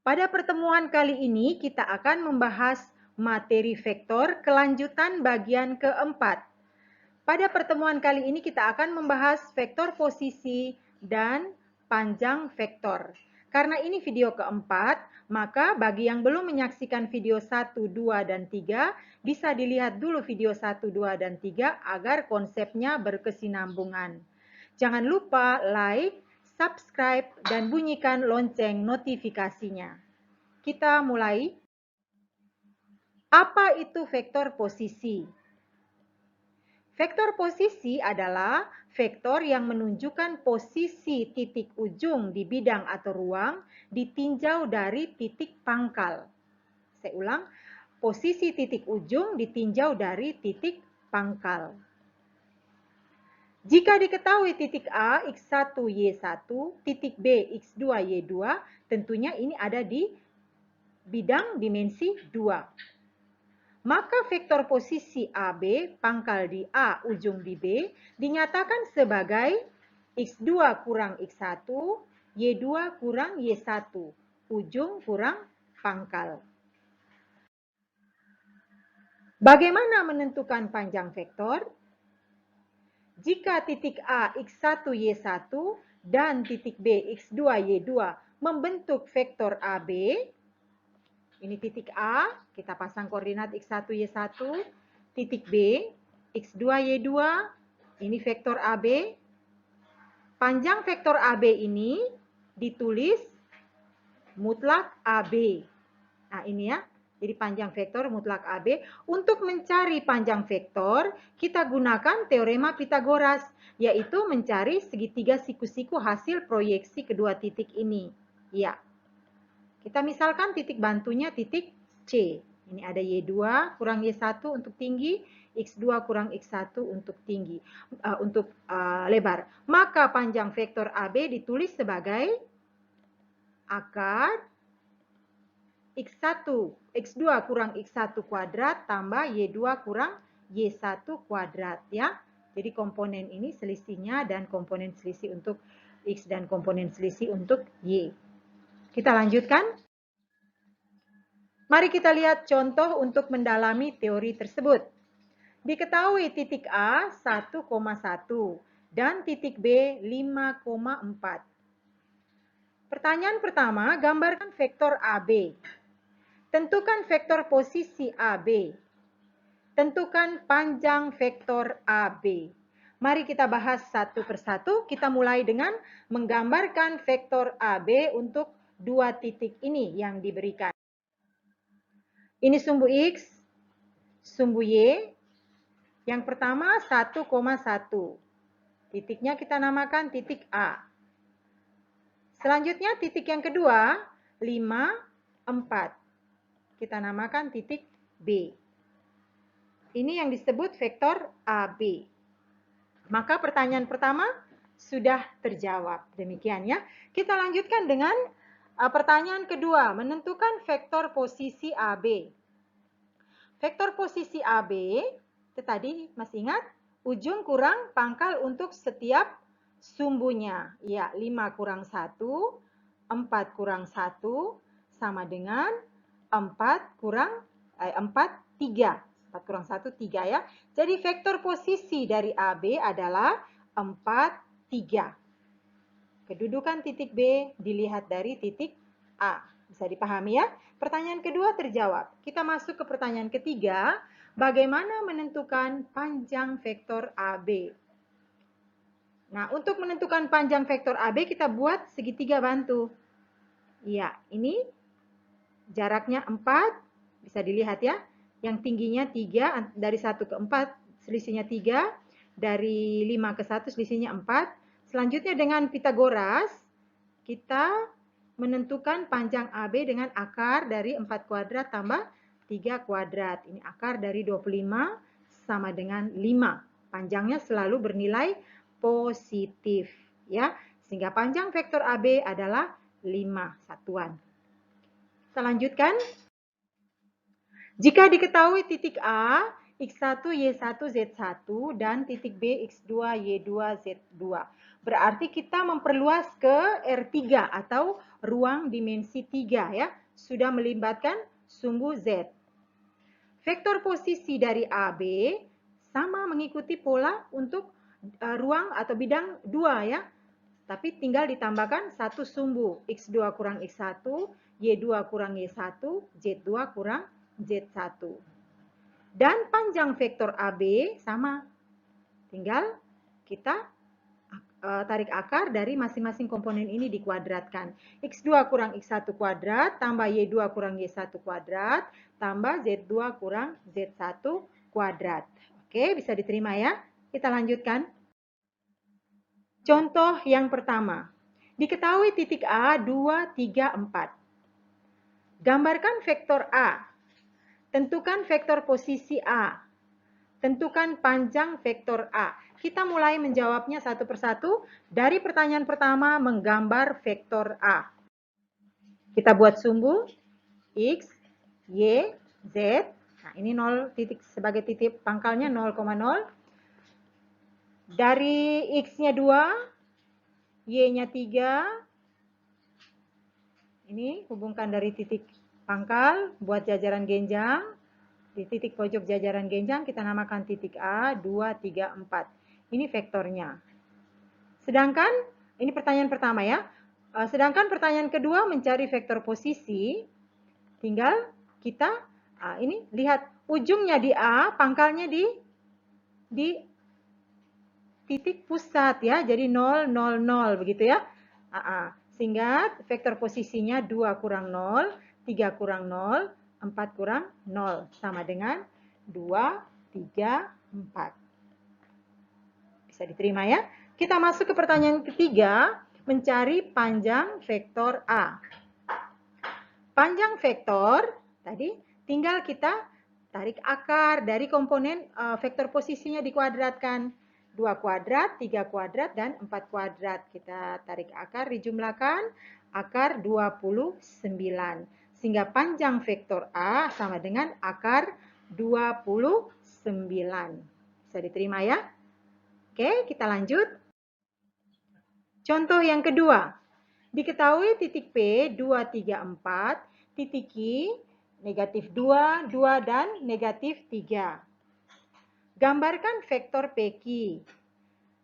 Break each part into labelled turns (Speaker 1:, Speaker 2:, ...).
Speaker 1: Pada pertemuan kali ini kita akan membahas materi vektor kelanjutan bagian keempat. Pada pertemuan kali ini kita akan membahas vektor posisi dan panjang vektor. Karena ini video keempat, maka bagi yang belum menyaksikan video 1, 2, dan 3, bisa dilihat dulu video 1, 2, dan 3 agar konsepnya berkesinambungan. Jangan lupa like, subscribe, dan bunyikan lonceng notifikasinya. Kita mulai. Apa itu vektor posisi? Vektor posisi adalah vektor yang menunjukkan posisi titik ujung di bidang atau ruang ditinjau dari titik pangkal. Saya ulang, posisi titik ujung ditinjau dari titik pangkal. Jika diketahui titik A, X1, Y1, titik B, X2, Y2, tentunya ini ada di bidang dimensi 2. Maka vektor posisi AB, pangkal di A, ujung di B, dinyatakan sebagai X2 kurang X1, Y2 kurang Y1, ujung kurang pangkal. Bagaimana menentukan panjang vektor? Jika titik A, X1, Y1, dan titik B, X2, Y2 membentuk vektor AB, ini titik A, kita pasang koordinat X1, Y1, titik B, X2, Y2, ini vektor AB. Panjang vektor AB ini ditulis mutlak AB. Nah, ini ya. Jadi panjang vektor mutlak AB. Untuk mencari panjang vektor, kita gunakan teorema Pitagoras, yaitu mencari segitiga siku-siku hasil proyeksi kedua titik ini. Ya. Kita misalkan titik bantunya titik C. Ini ada Y2 kurang Y1 untuk tinggi, X2 kurang X1 untuk tinggi, lebar. Maka panjang vektor AB ditulis sebagai akar X1, X2 kurang X1 kuadrat tambah Y2 kurang Y1 kuadrat ya. Jadi komponen ini selisihnya dan komponen selisih untuk X dan komponen selisih untuk Y. Kita lanjutkan. Mari kita lihat contoh untuk mendalami teori tersebut. Diketahui titik A 1,1 dan titik B 5,4. Pertanyaan pertama, gambarkan vektor AB. Tentukan vektor posisi AB. Tentukan panjang vektor AB. Mari kita bahas satu persatu. Kita mulai dengan menggambarkan vektor AB untuk dua titik ini yang diberikan. Ini sumbu X, sumbu Y. Yang pertama 1,1. Titiknya kita namakan titik A. Selanjutnya titik yang kedua 5, 4. Kita namakan titik B. Ini yang disebut vektor AB. Maka pertanyaan pertama sudah terjawab. Demikian ya. Kita lanjutkan dengan pertanyaan kedua, menentukan vektor posisi AB. Vektor posisi AB, itu tadi masih ingat? Ujung kurang pangkal untuk setiap sumbunya. Ya, 5 kurang 1, 4 kurang 1, sama dengan 4 kurang 3. 4 kurang 1, 3 ya. Jadi vektor posisi dari AB adalah 4, 3. Kedudukan titik B dilihat dari titik A. Bisa dipahami ya? Pertanyaan kedua terjawab. Kita masuk ke pertanyaan ketiga. Bagaimana menentukan panjang vektor AB? Nah, untuk menentukan panjang vektor AB kita buat segitiga bantu. Iya, ini jaraknya 4, bisa dilihat ya. Yang tingginya 3, dari 1 ke 4 selisihnya 3, dari 5 ke 1 selisihnya 4. Selanjutnya dengan Pitagoras, kita menentukan panjang AB dengan akar dari 4 kuadrat tambah 3 kuadrat. Ini akar dari 25 sama dengan 5. Panjangnya selalu bernilai positif ya, sehingga panjang vektor AB adalah 5 satuan. Kita lanjutkan. Jika diketahui titik A, X1, Y1, Z1 dan titik B, X2, Y2, Z2 berarti kita memperluas ke R3 atau ruang dimensi 3 ya. Sudah melibatkan sumbu Z. Vektor posisi dari AB sama mengikuti pola untuk ruang atau bidang 2 ya. Tapi tinggal ditambahkan satu sumbu, X2 kurang X1, Y2 kurang Y1, Z2 kurang Z1. Dan panjang vektor AB sama. Tinggal kita tarik akar dari masing-masing komponen ini dikuadratkan. X2 kurang X1 kuadrat, tambah Y2 kurang Y1 kuadrat, tambah Z2 kurang Z1 kuadrat. Oke, bisa diterima ya? Kita lanjutkan. Contoh yang pertama. Diketahui titik A 2, 3, 4. Gambarkan vektor A. Tentukan vektor posisi A. Tentukan panjang vektor A. Kita mulai menjawabnya satu persatu. Dari pertanyaan pertama menggambar vektor A. Kita buat sumbu X, Y, Z. Nah, ini 0 titik sebagai titik pangkalnya 0,0. Dari X-nya 2, Y-nya 3. Ini hubungkan dari titik pangkal, buat jajaran genjang. Di titik pojok jajaran genjang kita namakan titik A, 2, 3, 4. Ini vektornya. Sedangkan, ini pertanyaan pertama ya. Sedangkan pertanyaan kedua mencari vektor posisi. Tinggal kita, ini lihat ujungnya di A, pangkalnya di titik pusat ya. Jadi 0, 0, 0 begitu ya. Sehingga vektor posisinya 2 kurang 0, 3 kurang 0, 4 kurang 0. Sama dengan 2, 3, 4. Bisa diterima ya? Kita masuk ke pertanyaan ketiga, mencari panjang vektor A. Panjang vektor, tadi tinggal kita tarik akar dari komponen vektor posisinya dikuadratkan. 2 kuadrat, 3 kuadrat, dan 4 kuadrat. Kita tarik akar, dijumlahkan, akar 29. Sehingga panjang vektor A sama dengan akar 29. Bisa diterima ya? Oke, kita lanjut. Contoh yang kedua. Diketahui titik P 2, 3, 4, titik Q negatif 2, 2, dan negatif 3. Gambarkan vektor PQ.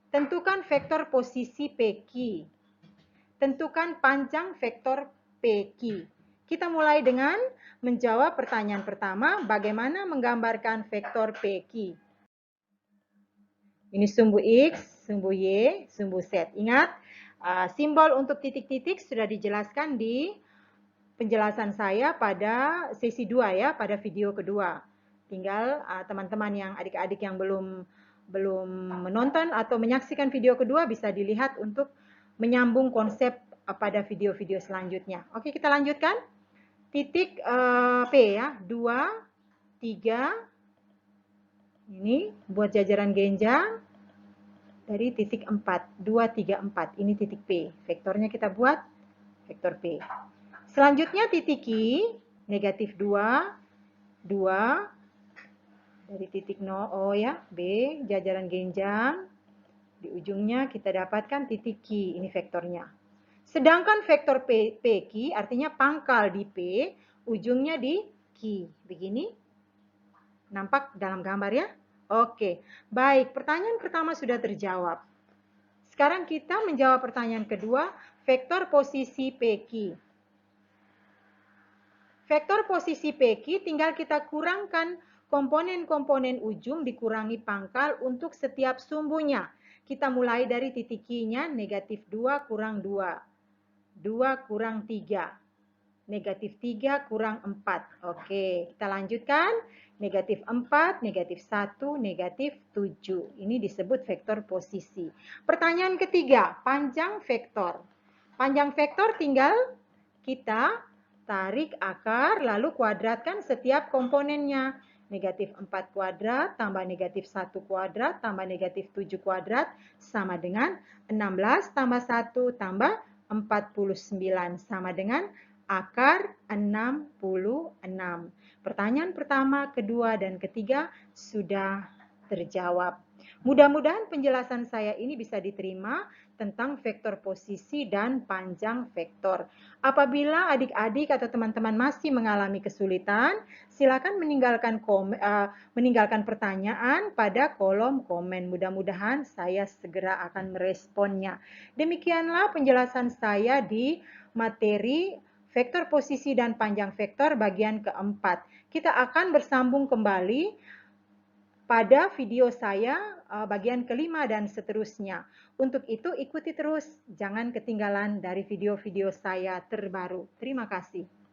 Speaker 1: Tentukan vektor posisi PQ. Tentukan panjang vektor PQ. Kita mulai dengan menjawab pertanyaan pertama, bagaimana menggambarkan vektor PQ. Ini sumbu X, sumbu Y, sumbu Z. Ingat, simbol untuk titik-titik sudah dijelaskan di penjelasan saya pada sesi 2 ya, pada video kedua. Tinggal teman-teman yang adik-adik yang belum menonton atau menyaksikan video kedua bisa dilihat untuk menyambung konsep pada video-video selanjutnya. Oke, kita lanjutkan. Titik P ya, 2, 3. Ini buat jajaran genjang dari titik 4, 2, 3, 4. Ini titik P. Vektornya kita buat vektor P. Selanjutnya titik Q, negatif 2, 2, dari titik 0, O ya, B, jajaran genjang. Di ujungnya kita dapatkan titik Q, ini vektornya. Sedangkan vektor PQ artinya pangkal di P, ujungnya di Q. Begini, nampak dalam gambar ya? Oke, baik, pertanyaan pertama sudah terjawab. Sekarang kita menjawab pertanyaan kedua, vektor posisi PQ. Vektor posisi PQ tinggal kita kurangkan komponen-komponen ujung dikurangi pangkal untuk setiap sumbunya. Kita mulai dari titik Q-nya negatif 2 kurang 2. 2 kurang 3. Negatif 3 kurang 4. Oke, kita lanjutkan. Negatif 4, negatif 1, negatif 7. Ini disebut vektor posisi. Pertanyaan ketiga, panjang vektor. Panjang vektor tinggal kita tarik akar lalu kuadratkan setiap komponennya. Negatif 4 kuadrat tambah negatif 1 kuadrat tambah negatif 7 kuadrat sama dengan 16 tambah 1 tambah 49 sama dengan akar 66. Pertanyaan pertama, kedua, dan ketiga sudah terjawab. Mudah-mudahan penjelasan saya ini bisa diterima tentang vektor posisi dan panjang vektor. Apabila adik-adik atau teman-teman masih mengalami kesulitan, silakan meninggalkan pertanyaan pada kolom komen. Mudah-mudahan saya segera akan meresponnya. Demikianlah penjelasan saya di materi vektor posisi dan panjang vektor bagian keempat. Kita akan bersambung kembali pada video saya bagian kelima dan seterusnya. Untuk itu ikuti terus, jangan ketinggalan dari video-video saya terbaru. Terima kasih.